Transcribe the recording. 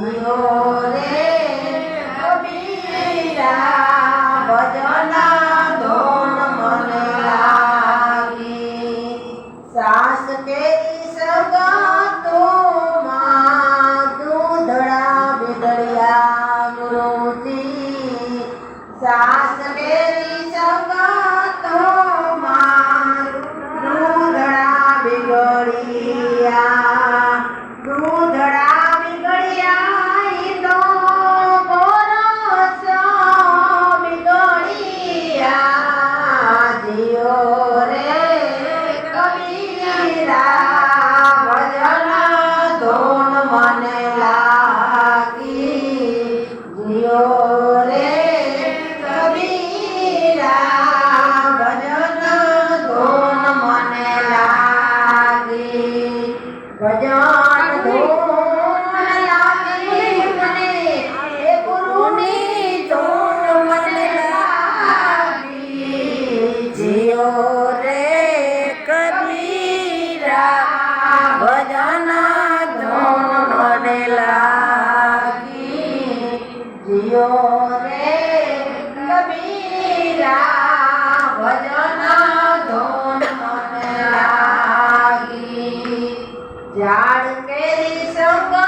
जियो रे कबीरा भजना धोन मन लागी सास केरी सगातो मां दूधड़ा बिगड़िया गुरुजी सास केरी सगातो मां दूधड़ा बिगड़िया दूधड़ा बिगड़िया ई तो बरस बिगड़िया जियो रे कबीरा भजन धोन मन लागी जियो रे कबीरा भजन धोन मन लागी भजन धोन लागी मने हे गुरुनी धोन मन लागी जियो रे कबीरा भजन धोन मन लागी जियो रे कबीरा भजन धोन मन लागी झाड़ केरी संगा